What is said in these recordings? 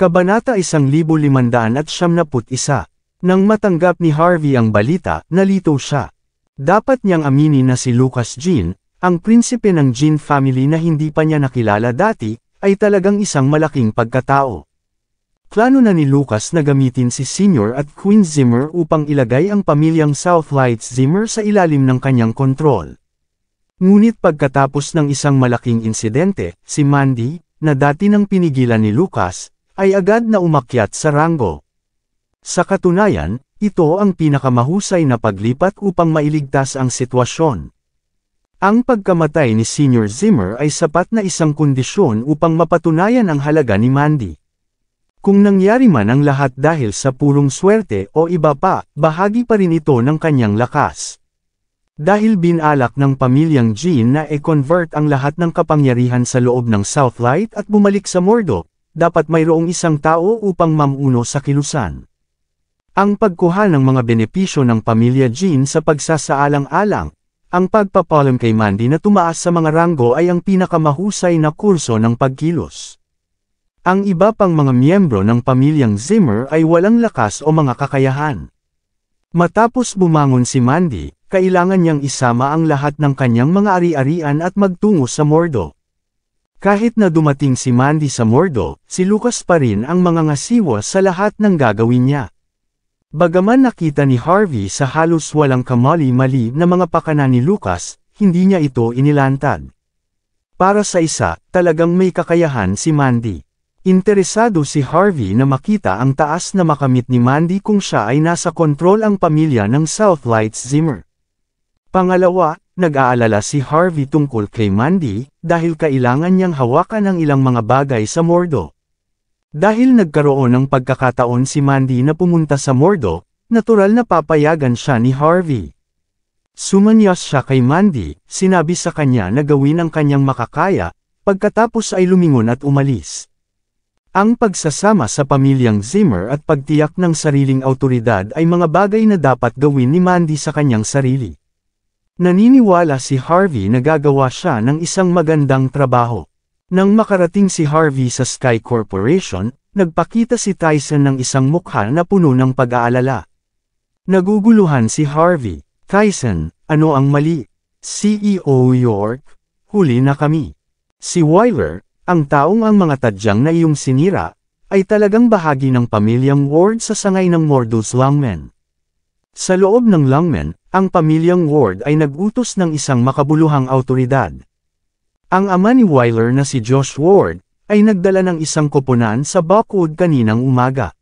Kabanata 1571. Nang matanggap ni Harvey ang balita, nalito siya. Dapat niyang aminin na si Lucas Jean, ang prinsipe ng Jean family na hindi pa niya nakilala dati, ay talagang isang malaking pagkatao. Plano na ni Lucas na gamitin si Senior at Queen Zimmer upang ilagay ang pamilyang Southlights Zimmer sa ilalim ng kanyang kontrol. Ngunit pagkatapos ng isang malaking insidente, si Mandy, na dati nang pinigilan ni Lucas, ay agad na umakyat sa ranggo. Sa katunayan, ito ang pinakamahusay na paglipat upang mailigtas ang sitwasyon. Ang pagkamatay ni Senior Zimmer ay sapat na isang kondisyon upang mapatunayan ang halaga ni Mandy. Kung nangyari man ang lahat dahil sa purong swerte o iba pa, bahagi pa rin ito ng kanyang lakas. Dahil binalak ng pamilyang Jean na e-convert ang lahat ng kapangyarihan sa loob ng Southlight at bumalik sa Mordor, dapat mayroong isang tao upang mamuno sa kilusan. Ang pagkuha ng mga benepisyo ng pamilya Jean sa pagsasaalang-alang, ang pagpapalam kay Mandy na tumaas sa mga ranggo ay ang pinakamahusay na kurso ng pagkilos. Ang iba pang mga miyembro ng pamilyang Zimmer ay walang lakas o mga kakayahan. Matapos bumangon si Mandy, kailangan niyang isama ang lahat ng kanyang mga ari-arian at magtungo sa Mordor. Kahit na dumating si Mandy sa Mordor, si Lucas pa rin ang mga ngasiwa sa lahat ng gagawin niya. Bagaman nakita ni Harvey sa halos walang kamali-mali na mga pakana ni Lucas, hindi niya ito inilantad. Para sa isa, talagang may kakayahan si Mandy. Interesado si Harvey na makita ang taas na makamit ni Mandy kung siya ay nasa kontrol ang pamilya ng Southlights Zimmer. Pangalawa, nag-aalala si Harvey tungkol kay Mandy, dahil kailangan niyang hawakan ang ilang mga bagay sa Mordor. Dahil nagkaroon ng pagkakataon si Mandy na pumunta sa Mordor, natural na papayagan siya ni Harvey. Sumanyas siya kay Mandy, sinabi sa kanya na gawin ang kanyang makakaya, pagkatapos ay lumingon at umalis. Ang pagsasama sa pamilyang Zimmer at pagtiyak ng sariling awtoridad ay mga bagay na dapat gawin ni Mandy sa kanyang sarili. Naniniwala si Harvey na gagawa siya ng isang magandang trabaho. Nang makarating si Harvey sa Sky Corporation, nagpakita si Tyson ng isang mukha na puno ng pag-aalala. Naguguluhan si Harvey. Tyson, ano ang mali? CEO York, huli na kami. Si Wyler, ang taong ang mga tadyang na iyong sinira, ay talagang bahagi ng pamilyang Ward sa sangay ng Mordor's Longmen. Sa loob ng Longmen, ang pamilyang Ward ay nag-utos ng isang makabuluhang awtoridad. Ang ama ni Wyler na si Josh Ward, ay nagdala ng isang koponan sa Buckwood kaninang umaga.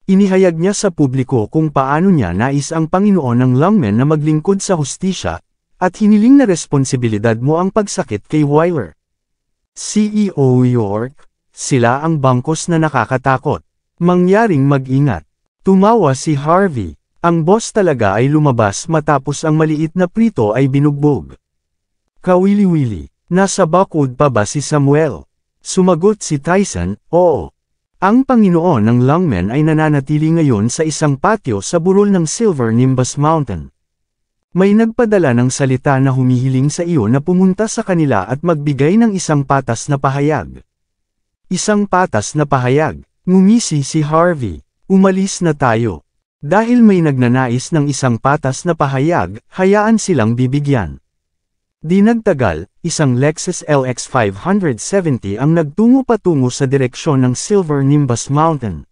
Inihayag niya sa publiko kung paano niya nais ang Panginoon ng Longmen na maglingkod sa hustisya, at hiniling na responsibilidad mo ang pagsakit kay Wyler. CEO York, sila ang bangkos na nakakatakot. Mangyaring mag-ingat. Tumawa si Harvey. Ang boss talaga ay lumabas matapos ang maliit na prito ay binugbog. Kawili-wili, nasa Buckwood pa ba si Samuel? Sumagot si Tyson, oo. Ang Panginoon ng Longmen ay nananatili ngayon sa isang patio sa burol ng Silver Nimbus Mountain. May nagpadala ng salita na humihiling sa iyo na pumunta sa kanila at magbigay ng isang patas na pahayag. Isang patas na pahayag, ngumisi si Harvey. Umalis na tayo. Dahil may nagnanais ng isang patas na pahayag, hayaan silang bibigyan. Di nagtagal, isang Lexus LX 570 ang nagtungo patungo sa direksyon ng Silver Nimbus Mountain.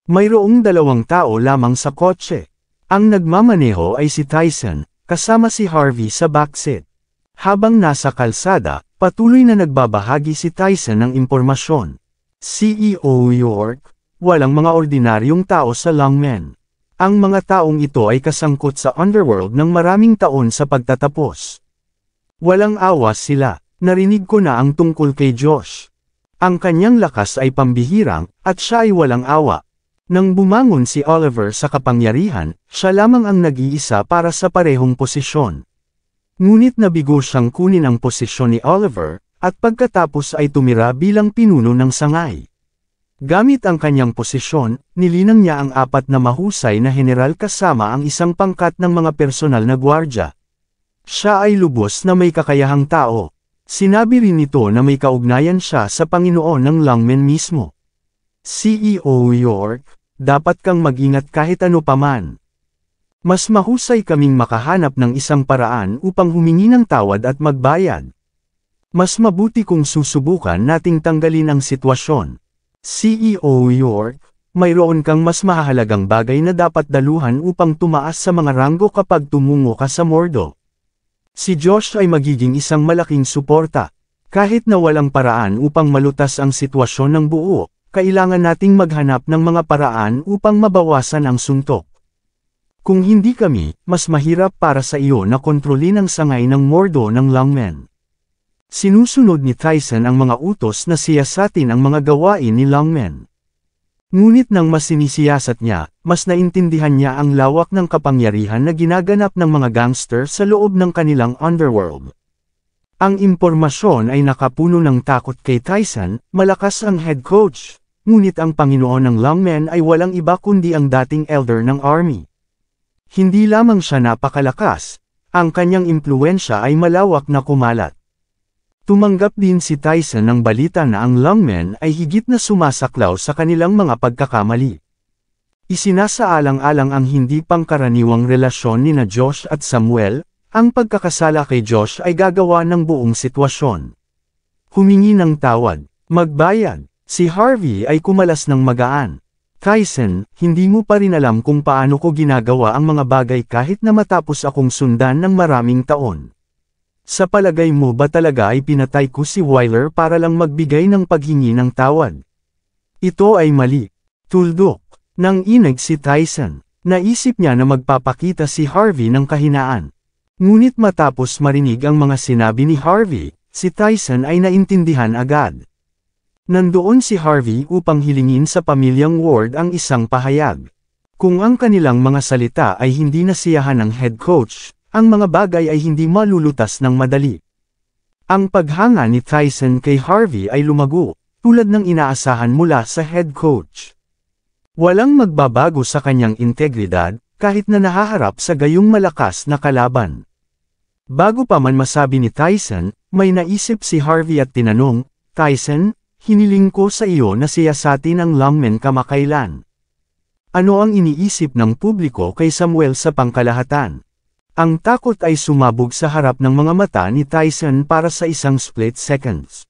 Mayroong 2 tao lamang sa kotse. Ang nagmamaneho ay si Tyson, kasama si Harvey sa backseat. Habang nasa kalsada, patuloy na nagbabahagi si Tyson ng impormasyon. CEO York, walang mga ordinaryong tao sa Longmen. Ang mga taong ito ay kasangkot sa underworld ng maraming taon sa pagtatapos. Walang awa sila. Narinig ko na ang tungkol kay Josh. Ang kanyang lakas ay pambihirang, at siya ay walang awa. Nang bumangon si Oliver sa kapangyarihan, siya lamang ang nag-iisa para sa parehong posisyon. Ngunit nabigo siyang kunin ang posisyon ni Oliver, at pagkatapos ay tumira bilang pinuno ng sangay. Gamit ang kanyang posisyon, nilinang niya ang 4 na mahusay na general kasama ang isang pangkat ng mga personal na gwardya. Siya ay lubos na may kakayahang tao. Sinabi rin nito na may kaugnayan siya sa Panginoon ng Longmen mismo. CEO York, dapat kang mag-ingat kahit ano paman. Mas mahusay kaming makahanap ng isang paraan upang humingi ng tawad at magbayad. Mas mabuti kung susubukan nating tanggalin ang sitwasyon. CEO York, mayroon kang mas mahahalagang bagay na dapat daluhan upang tumaas sa mga ranggo kapag tumungo ka sa Mordo. Si Josh ay magiging isang malaking suporta. Kahit na walang paraan upang malutas ang sitwasyon ng buo, kailangan nating maghanap ng mga paraan upang mabawasan ang suntok. Kung hindi kami, mas mahirap para sa iyo na kontrolin ang sangay ng Mordo ng Longmen. Sinusunod ni Tyson ang mga utos na siyasatin ang mga gawain ni Longmen. Ngunit nang mas sinisiyasat niya, mas naintindihan niya ang lawak ng kapangyarihan na ginaganap ng mga gangster sa loob ng kanilang underworld. Ang impormasyon ay nakapuno ng takot kay Tyson, malakas ang head coach, ngunit ang Panginoon ng Longmen ay walang iba kundi ang dating elder ng army. Hindi lamang siya napakalakas, ang kanyang impluwensya ay malawak na kumalat. Tumanggap din si Tyson ng balita na ang Longmen ay higit na sumasaklaw sa kanilang mga pagkakamali. Isinasaalang-alang ang hindi pangkaraniwang relasyon ni Josh at Samuel. Ang pagkakasala kay Josh ay gagawa ng buong sitwasyon. Humingi ng tawad, magbayad, si Harvey ay kumalas ng magaan. Tyson, hindi mo pa rin alam kung paano ko ginagawa ang mga bagay kahit na matapos akong sundan ng maraming taon. Sa palagay mo ba talaga ay pinatay ko si Wyler para lang magbigay ng paghingi ng tawad? Ito ay mali. Tuldok. Nang inig si Tyson, naisip niya na magpapakita si Harvey ng kahinaan. Ngunit matapos marinig ang mga sinabi ni Harvey, si Tyson ay naintindihan agad. Nandoon si Harvey upang hilingin sa pamilyang Ward ang isang pahayag. Kung ang kanilang mga salita ay hindi nasiyahan ng head coach, ang mga bagay ay hindi malulutas ng madali. Ang paghanga ni Tyson kay Harvey ay lumago, tulad ng inaasahan mula sa head coach. Walang magbabago sa kanyang integridad, kahit na nahaharap sa gayong malakas na kalaban. Bago pa man masabi ni Tyson, may naisip si Harvey at tinanong, Tyson, hiniling ko sa iyo na siyasatin ang Longmen kamakailan. Ano ang iniisip ng publiko kay Samuel sa pangkalahatan? Ang takot ay sumabog sa harap ng mga mata ni Tyson para sa isang split seconds.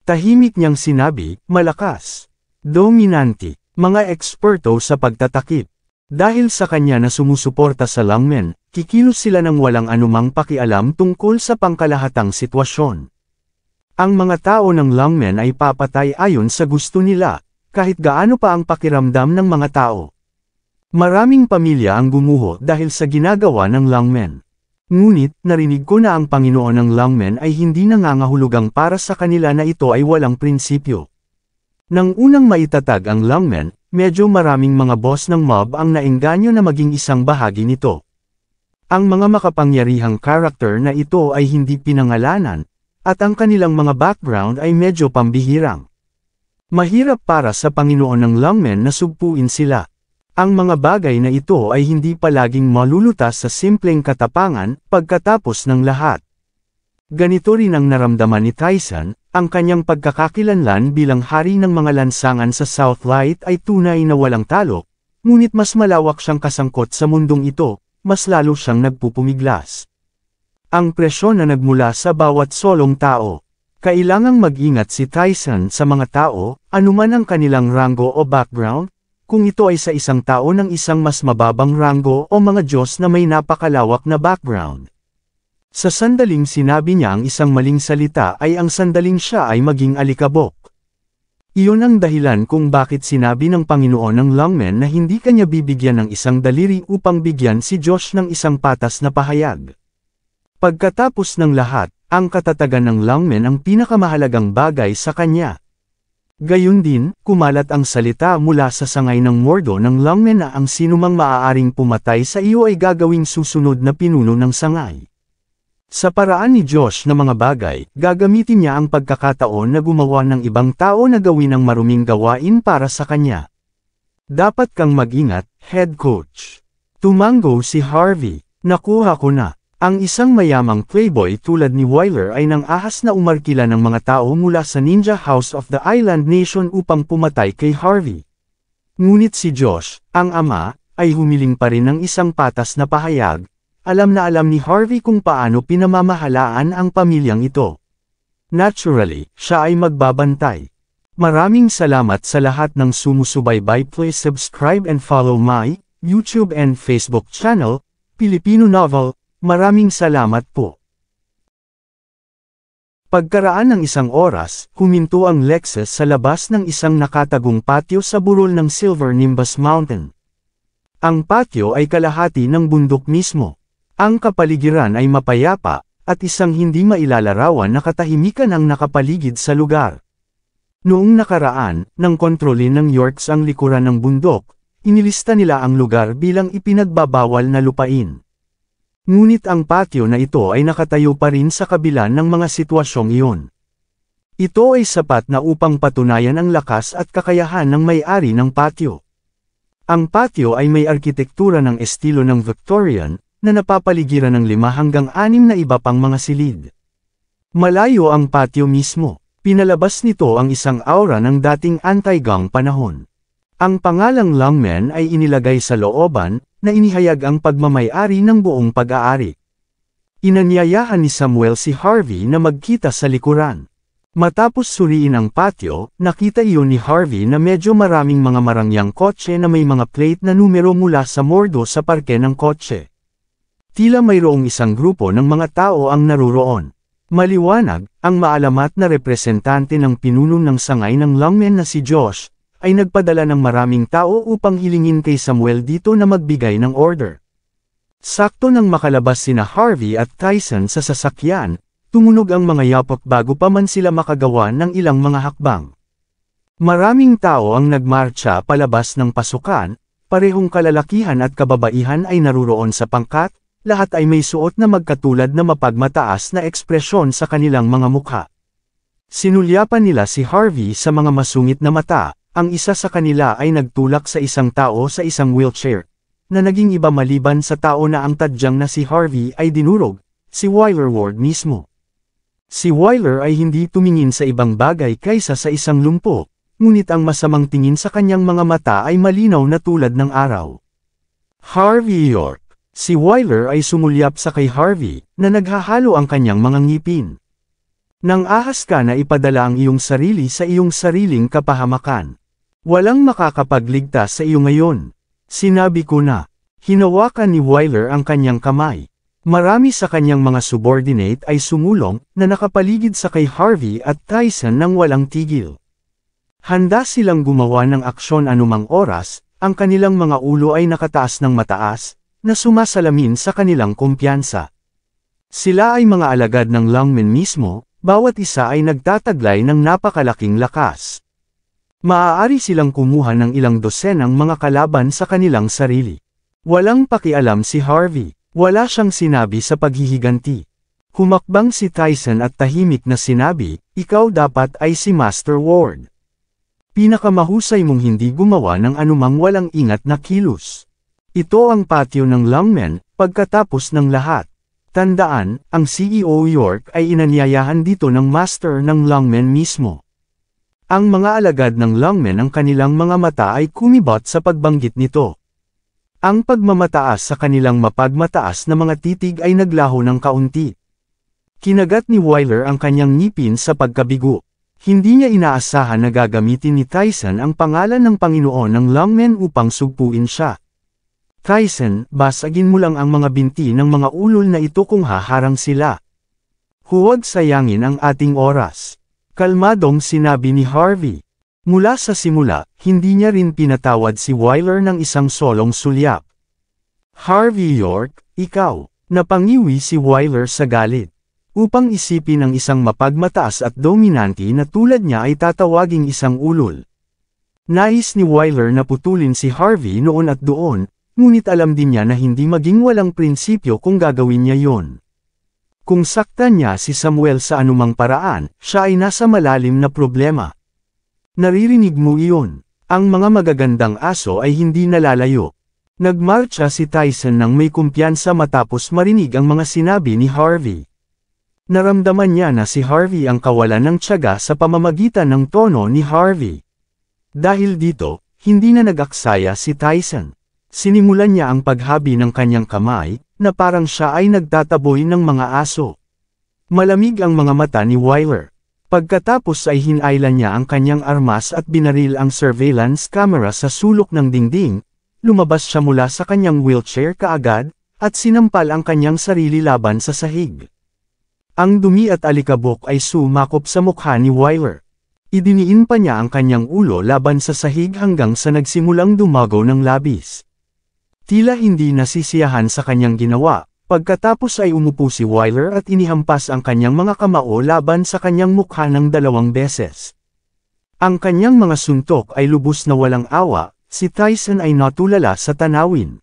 Tahimik niyang sinabi, malakas, dominante, mga eksperto sa pagtatakip. Dahil sa kanya na sumusuporta sa Longmen, kikilos sila ng walang anumang pakialam tungkol sa pangkalahatang sitwasyon. Ang mga tao ng Longmen ay papatay ayon sa gusto nila, kahit gaano pa ang pakiramdam ng mga tao. Maraming pamilya ang gumuho dahil sa ginagawa ng Longmen. Ngunit, narinig ko na ang Panginoon ng Longmen ay hindi nangangahulugang para sa kanila na ito ay walang prinsipyo. Nang unang maitatag ang Longmen, medyo maraming mga boss ng mob ang naengganyo na maging isang bahagi nito. Ang mga makapangyarihang karakter na ito ay hindi pinangalanan, at ang kanilang mga background ay medyo pambihirang. Mahirap para sa Panginoon ng Longmen na sugpuin sila. Ang mga bagay na ito ay hindi palaging malulutas sa simpleng katapangan pagkatapos ng lahat. Ganito rin ang naramdaman ni Tyson, ang kanyang pagkakakilanlan bilang hari ng mga lansangan sa Southlight ay tunay na walang talo, ngunit mas malawak siyang kasangkot sa mundong ito, mas lalo siyang nagpupumiglas. Ang presyon na nagmula sa bawat solong tao. Kailangang mag-ingat si Tyson sa mga tao, anuman ang kanilang ranggo o background, kung ito ay sa isang tao ng isang mas mababang ranggo o mga Diyos na may napakalawak na background. Sa sandaling sinabi niya ang isang maling salita ay ang sandaling siya ay maging alikabok. Iyon ang dahilan kung bakit sinabi ng Panginoon ng Longmen na hindi kanya bibigyan ng isang daliri upang bigyan si Josh ng isang patas na pahayag. Pagkatapos ng lahat, ang katatagan ng Longmen ang pinakamahalagang bagay sa kanya. Gayun din, kumalat ang salita mula sa sangay ng Mordo ng Longmen na ang sinumang maaaring pumatay sa iyo ay gagawing susunod na pinuno ng sangay. Sa paraan ni Josh na mga bagay, gagamitin niya ang pagkakataon na gumawa ng ibang tao na gawin ang maruming gawain para sa kanya. Dapat kang mag-ingat, head coach. Tumango si Harvey. Nakuha ko na. Ang isang mayamang playboy tulad ni Wyler ay nang ahas na umarkila ng mga tao mula sa Ninja House of the Island Nation upang pumatay kay Harvey. Ngunit si Josh, ang ama, ay humiling pa rin ng isang patas na pahayag. Alam na alam ni Harvey kung paano pinamamahalaan ang pamilyang ito. Naturally, siya ay magbabantay. Maraming salamat sa lahat ng sumusubaybay. Please subscribe and follow my YouTube and Facebook channel, Filipino Novel. Maraming salamat po. Pagkaraan ng isang oras, huminto ang Lexus sa labas ng isang nakatagong patio sa burol ng Silver Nimbus Mountain. Ang patio ay kalahati ng bundok mismo. Ang kapaligiran ay mapayapa, at isang hindi mailalarawan na katahimikan ang nakapaligid sa lugar. Noong nakaraan, nang kontrolin ng Yorks ang likuran ng bundok, inilista nila ang lugar bilang ipinagbabawal na lupain. Ngunit ang patio na ito ay nakatayo pa rin sa kabila ng mga sitwasyong iyon. Ito ay sapat na upang patunayan ang lakas at kakayahan ng may-ari ng patio. Ang patio ay may arkitektura ng estilo ng Victorian, na napapaligiran ng 5 hanggang 6 na iba pang mga silid. Malayo ang patio mismo. Pinalabas nito ang isang aura ng dating anti-gang panahon. Ang pangalang Longmen ay inilagay sa looban, na inihayag ang pagmamay-ari ng buong pag-aari. Inanyayahan ni Samuel si Harvey na magkita sa likuran. Matapos suriin ang patio, nakita iyon ni Harvey na medyo maraming mga marangyang kotse na may mga plate na numero mula sa mordo sa parke ng kotse. Tila mayroong isang grupo ng mga tao ang naruroon. Maliwanag, ang maalamat na representante ng pinuno ng sangay ng Longmen na si Josh, ay nagpadala ng maraming tao upang hilingin kay Samuel dito na magbigay ng order. Sakto nang makalabas sina Harvey at Tyson sa sasakyan, tumunog ang mga yapok bago pa man sila makagawa ng ilang mga hakbang. Maraming tao ang nagmarcha palabas ng pasukan, parehong kalalakihan at kababaihan ay naruroon sa pangkat, lahat ay may suot na magkatulad na mapagmataas na ekspresyon sa kanilang mga mukha. Sinulyapan nila si Harvey sa mga masungit na mata. Ang isa sa kanila ay nagtulak sa isang tao sa isang wheelchair, na naging iba maliban sa tao na ang tadyang na si Harvey ay dinurog, si Wyler Ward mismo. Si Wyler ay hindi tumingin sa ibang bagay kaysa sa isang lumpo, ngunit ang masamang tingin sa kanyang mga mata ay malinaw na tulad ng araw. Harvey York. Si Wyler ay sumulyap sa kay Harvey, na naghahalo ang kanyang mga ngipin. Nang ahas ka na ipadala ang iyong sarili sa iyong sariling kapahamakan. Walang makakapagligtas sa iyo ngayon. Sinabi ko na. Hinawakan ni Wyler ang kanyang kamay. Marami sa kanyang mga subordinate ay sumulong, na nakapaligid sa kay Harvey at Tyson nang walang tigil. Handa silang gumawa ng aksyon anumang oras, ang kanilang mga ulo ay nakataas ng mataas, na sumasalamin sa kanilang kumpiyansa. Sila ay mga alagad ng Longmen mismo, bawat isa ay nagtataglay ng napakalaking lakas. Maaari silang kumuha ng ilang dosenang mga kalaban sa kanilang sarili. Walang pakialam si Harvey. Wala siyang sinabi sa paghihiganti. Humakbang si Tyson at tahimik na sinabi, ikaw dapat ay si Master Ward. Pinakamahusay mong hindi gumawa ng anumang walang ingat na kilos. Ito ang patio ng Longmen, pagkatapos ng lahat. Tandaan, ang CEO York ay inanyayahan dito ng Master ng Longmen mismo. Ang mga alagad ng Longmen ang kanilang mga mata ay kumibot sa pagbanggit nito. Ang pagmamataas sa kanilang mapagmataas na mga titig ay naglaho ng kaunti. Kinagat ni Wyler ang kanyang ngipin sa pagkabigo. Hindi niya inaasahan na gagamitin ni Tyson ang pangalan ng Panginoon ng Longmen upang sugpuin siya. Tyson, basagin mo lang ang mga binti ng mga ulol na ito kung haharang sila. Huwag sayangin ang ating oras. Kalmadong sinabi ni Harvey. Mula sa simula, hindi niya rin pinatawad si Wyler ng isang solong sulyap. Harvey York, ikaw. Napangiwi si Wyler sa galit. Upang isipin ang isang mapagmataas at dominante na tulad niya ay tatawaging isang ulol. Nais ni Wyler na putulin si Harvey noon at doon, ngunit alam din niya na hindi maging walang prinsipyo kung gagawin niya yon. Kung saktan niya si Samuel sa anumang paraan, siya ay nasa malalim na problema. Naririnig mo iyon. Ang mga magagandang aso ay hindi nalalayo. Nagmarcha si Tyson nang may kumpiyansa matapos marinig ang mga sinabi ni Harvey. Naramdaman niya na si Harvey ang kawalan ng tiyaga sa pamamagitan ng tono ni Harvey. Dahil dito, hindi na nag-aksaya si Tyson. Sinimulan niya ang paghabi ng kanyang kamay, na parang siya ay nagtataboy ng mga aso. Malamig ang mga mata ni Wyler. Pagkatapos ay hinailan niya ang kanyang armas at binaril ang surveillance camera sa sulok ng dingding. Lumabas siya mula sa kanyang wheelchair kaagad, at sinampal ang kanyang sarili laban sa sahig. Ang dumi at alikabok ay sumakop sa mukha ni Wyler. Idiniin pa niya ang kanyang ulo laban sa sahig hanggang sa nagsimulang dumago ng labis. Tila hindi nasisiyahan sa kanyang ginawa, pagkatapos ay umupo si Wyler at inihampas ang kanyang mga kamao laban sa kanyang mukha ng 2 beses. Ang kanyang mga suntok ay lubos na walang awa. Si Tyson ay natulala sa tanawin.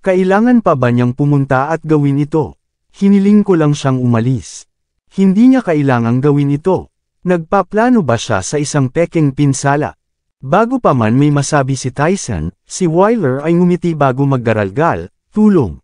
Kailangan pa ba niyang pumunta at gawin ito? Hiniling ko lang siyang umalis. Hindi niya kailangang gawin ito. Nagpaplano ba siya sa isang pekeng pinsala? Bago pa man may masabi si Tyson, si Wyler ay ngumiti bago maggaralgal, tulong.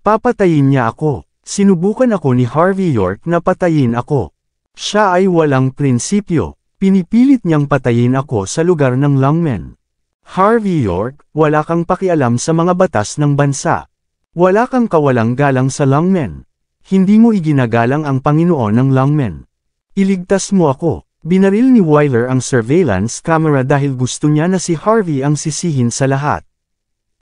Papatayin niya ako. Sinubukan ako ni Harvey York na patayin ako. Siya ay walang prinsipyo. Pinipilit niyang patayin ako sa lugar ng lungmen. Harvey York, wala kang pakialam sa mga batas ng bansa. Wala kang kawalang galang sa lungmen. Hindi mo iginagalang ang Panginoon ng lungmen. Iligtas mo ako. Binaril ni Wyler ang surveillance camera dahil gusto niya na si Harvey ang sisihin sa lahat.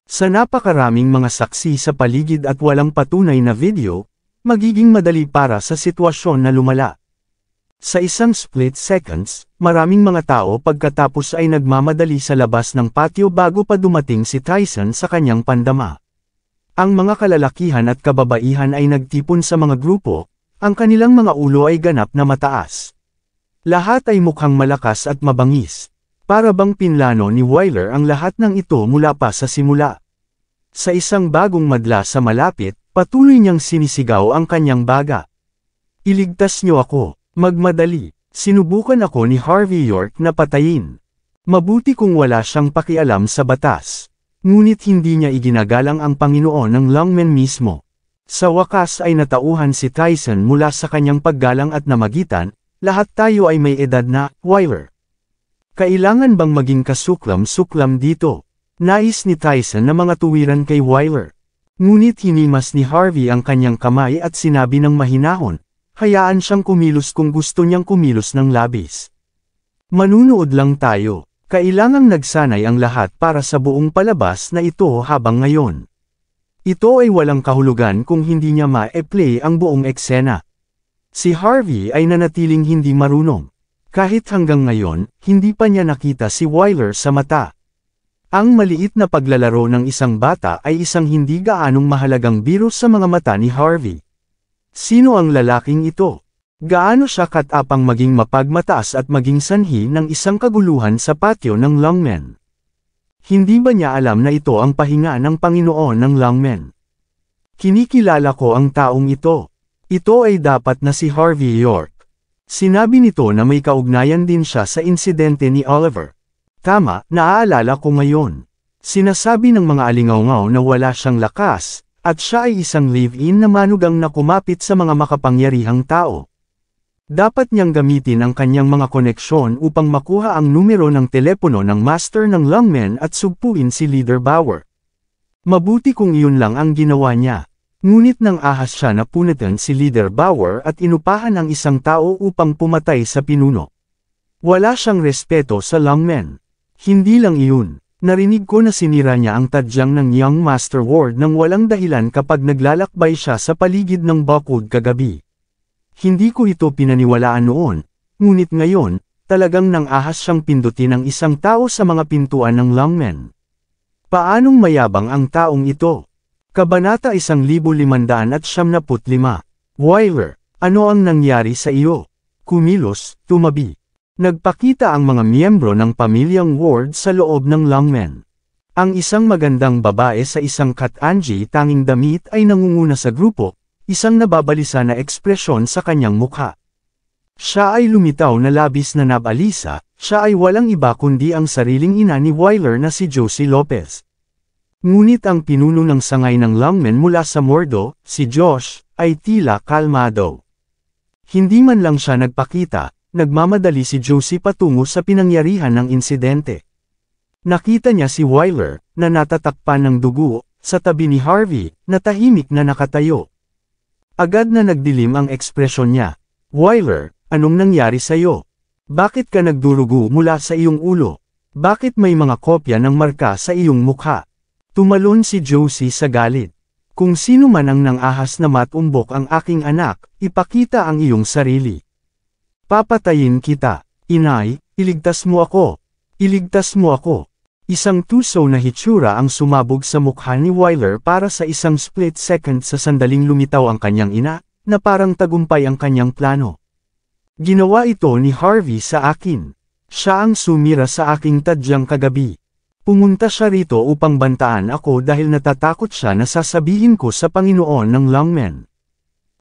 Sa napakaraming mga saksi sa paligid at walang patunay na video, magiging madali para sa sitwasyon na lumala. Sa isang split seconds, maraming mga tao pagkatapos ay nagmamadali sa labas ng patio bago pa dumating si Tyson sa kanyang pandama. Ang mga kalalakihan at kababaihan ay nagtipon sa mga grupo, ang kanilang mga ulo ay ganap na mataas. Lahat ay mukhang malakas at mabangis. Para bang pinlano ni Wyler ang lahat ng ito mula pa sa simula. Sa isang bagong madla sa malapit, patuloy niyang sinisigaw ang kanyang baga. Iligtas niyo ako. Magmadali, sinubukan ako ni Harvey York na patayin. Mabuti kung wala siyang pakialam sa batas. Ngunit hindi niya iginagalang ang Panginoon ng lungmen mismo. Sa wakas ay natauhan si Tyson mula sa kanyang paggalang at namagitan, lahat tayo ay may edad na, Wyler. Kailangan bang maging kasuklam-suklam dito? Nais ni Tyson na mga tuwiran kay Wyler. Ngunit hinimas ni Harvey ang kanyang kamay at sinabi ng mahinahon. Hayaan siyang kumilos kung gusto niyang kumilos ng labis. Manunood lang tayo. Kailangang nagsanay ang lahat para sa buong palabas na ito habang ngayon. Ito ay walang kahulugan kung hindi niya ma-play ang buong eksena. Si Harvey ay nanatiling hindi marunong. Kahit hanggang ngayon, hindi pa niya nakita si Wyler sa mata. Ang maliit na paglalaro ng isang bata ay isang hindi gaanong mahalagang biro sa mga mata ni Harvey. Sino ang lalaking ito? Gaano siya katapang maging mapagmataas at maging sanhi ng isang kaguluhan sa patio ng lungmen? Hindi ba niya alam na ito ang pahinga ng Panginoon ng lungmen? Kinikilala ko ang taong ito. Ito ay dapat na si Harvey York. Sinabi nito na may kaugnayan din siya sa insidente ni Oliver. Tama, naaalala ko ngayon. Sinasabi ng mga alingawngaw na wala siyang lakas, at siya ay isang live-in na manugang na kumapit sa mga makapangyarihang tao. Dapat niyang gamitin ang kanyang mga koneksyon upang makuha ang numero ng telepono ng master ng lungmen at sugpuin si Leader Bauer. Mabuti kung iyon lang ang ginawa niya. Ngunit nang ahas siya na punitin si Leader Bauer at inupahan ang isang tao upang pumatay sa pinuno. Wala siyang respeto sa lungmen. Hindi lang iyon. Narinig ko na sinira niya ang tadyang ng Young Master Ward nang walang dahilan kapag naglalakbay siya sa paligid ng Buckwood kagabi. Hindi ko ito pinaniwalaan noon, ngunit ngayon, talagang nang ahas siyang pindutin ang isang tao sa mga pintuan ng lungmen. Paanong mayabang ang taong ito? Kabanata 1575. Wyler, ano ang nangyari sa iyo? Kumilos, tumabi. Nagpakita ang mga miyembro ng pamilyang Ward sa loob ng lungmen. Ang isang magandang babae sa isang kat-anji tanging damit ay nangunguna sa grupo, isang nababalisa na ekspresyon sa kanyang mukha. Siya ay lumitaw na labis na nabalisa, siya ay walang iba kundi ang sariling ina ni Wyler na si Josie Lopez. Ngunit ang pinuno ng sangay ng lungmen mula sa Mordo, si Josh, ay tila kalmado. Hindi man lang siya nagpakita, nagmamadali si Josie patungo sa pinangyarihan ng insidente. Nakita niya si Wyler, na natatakpan ng dugo, sa tabi ni Harvey, na tahimik na nakatayo. Agad na nagdilim ang ekspresyon niya. Wyler, anong nangyari sa'yo? Bakit ka nagdurugo mula sa iyong ulo? Bakit may mga kopya ng marka sa iyong mukha? Tumalon si Josie sa galit. Kung sino man ang nangahas na matumbok ang aking anak, ipakita ang iyong sarili. Papatayin kita. Inay, iligtas mo ako. Iligtas mo ako. Isang tuso na hitsura ang sumabog sa mukha ni Wyler para sa isang split second sa sandaling lumitaw ang kanyang ina, na parang tagumpay ang kanyang plano. Ginawa ito ni Harvey sa akin. Siya ang sumira sa aking tadyang kagabi. Pumunta siya rito upang bantaan ako dahil natatakot siya na sasabihin ko sa Panginoon ng lungmen.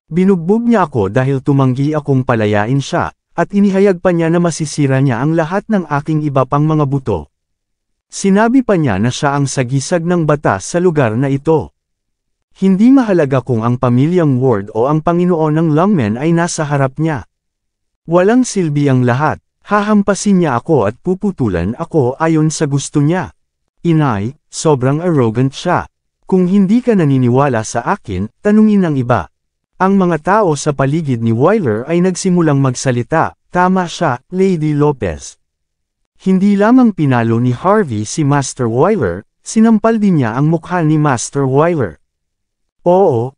Binugbog niya ako dahil tumanggi akong palayain siya, at inihayag pa niya na masisira niya ang lahat ng aking iba pang mga buto. Sinabi pa niya na siya ang sagisag ng batas sa lugar na ito. Hindi mahalaga kung ang pamilyang Ward o ang Panginoon ng lungmen ay nasa harap niya. Walang silbi ang lahat, hahampasin niya ako at puputulan ako ayon sa gusto niya. Inay, sobrang arrogant siya. Kung hindi ka naniniwala sa akin, tanungin ang iba. Ang mga tao sa paligid ni Wyler ay nagsimulang magsalita, tama siya, Lady Lopez. Hindi lamang pinalo ni Harvey si Master Wyler, sinampal din niya ang mukha ni Master Wyler. Oo.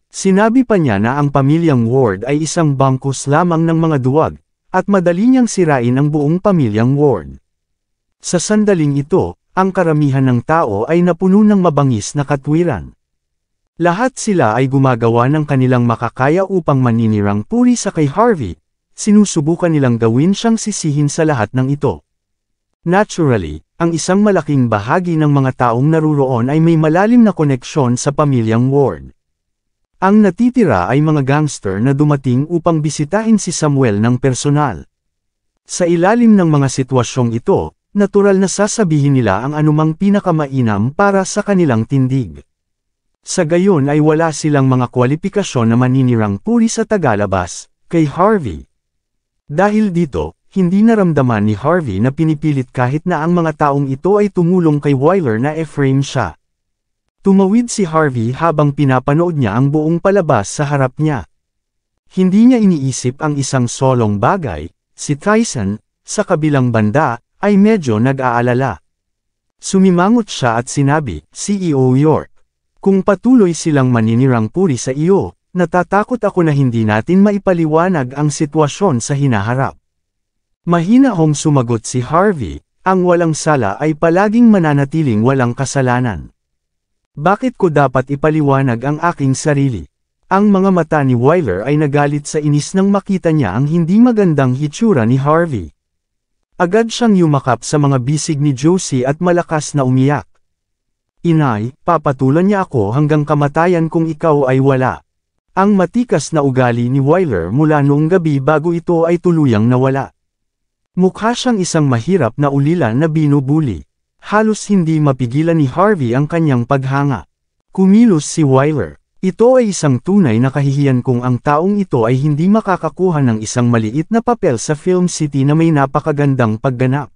Sinabi pa niya na ang pamilyang Ward ay isang bangkus lamang ng mga duwag, at madali niyang sirain ang buong pamilyang Ward. Sa sandaling ito, ang karamihan ng tao ay napuno ng mabangis na katwiran. Lahat sila ay gumagawa ng kanilang makakaya upang maninirang puri sa kay Harvey. Sinusubukan nilang gawin siyang sisihin sa lahat ng ito. Naturally, ang isang malaking bahagi ng mga taong naruroon ay may malalim na koneksyon sa pamilyang Ward. Ang natitira ay mga gangster na dumating upang bisitahin si Samuel ng personal. Sa ilalim ng mga sitwasyong ito, natural na sasabihin nila ang anumang pinakamainam para sa kanilang tindig. Sa gayon ay wala silang mga kwalipikasyon na maninirang puri sa tagalabas, kay Harvey. Dahil dito, hindi naramdaman ni Harvey na pinipilit kahit na ang mga taong ito ay tumulong kay Wyler na e-frame siya. Tumawid si Harvey habang pinapanood niya ang buong palabas sa harap niya. Hindi niya iniisip ang isang solong bagay, si Tyson, sa kabilang banda, ay medyo nag-aalala. Sumimangot siya at sinabi, CEO York, kung patuloy silang maninirang puri sa iyo, natatakot ako na hindi natin maipaliwanag ang sitwasyon sa hinaharap. Mahinahong sumagot si Harvey, ang walang sala ay palaging mananatiling walang kasalanan. Bakit ko dapat ipaliwanag ang aking sarili? Ang mga mata ni Wyler ay nagalit sa inis nang makita niya ang hindi magandang hitsura ni Harvey. Agad siyang yumakap sa mga bisig ni Josie at malakas na umiyak. Inay, papatulan niya ako hanggang kamatayan kung ikaw ay wala. Ang matikas na ugali ni Wyler mula noong gabi bago ito ay tuluyang nawala. Mukha siyang isang mahirap na ulila na binubuli. Halos hindi mapigilan ni Harvey ang kanyang paghanga. Kumilos si Wyler. Ito ay isang tunay na kahihiyan kung ang taong ito ay hindi makakakuha ng isang maliit na papel sa Film City na may napakagandang pagganap.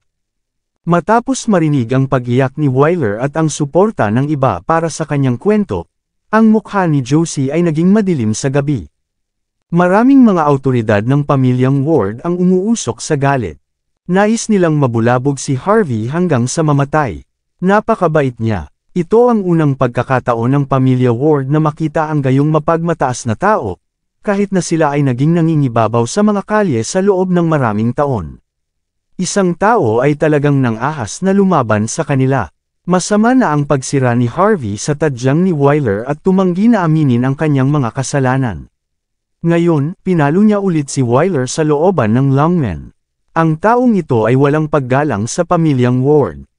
Matapos marinig ang pag-iyak ni Wyler at ang suporta ng iba para sa kanyang kwento, ang mukha ni Josie ay naging madilim sa gabi. Maraming mga awtoridad ng pamilyang Ward ang umuusok sa galit. Nais nilang mabulabog si Harvey hanggang sa mamatay. Napakabait niya. Ito ang unang pagkakataon ng pamilya Ward na makita ang gayong mapagmataas na tao, kahit na sila ay naging nangingibabaw sa mga kalye sa loob ng maraming taon. Isang tao ay talagang nangahas na lumaban sa kanila. Masama na ang pagsira ni Harvey sa tadyang ni Wyler at tumanggi na aminin ang kanyang mga kasalanan. Ngayon, pinalo niya ulit si Wyler sa looban ng lungmen. Ang taong ito ay walang paggalang sa pamilyang Ward.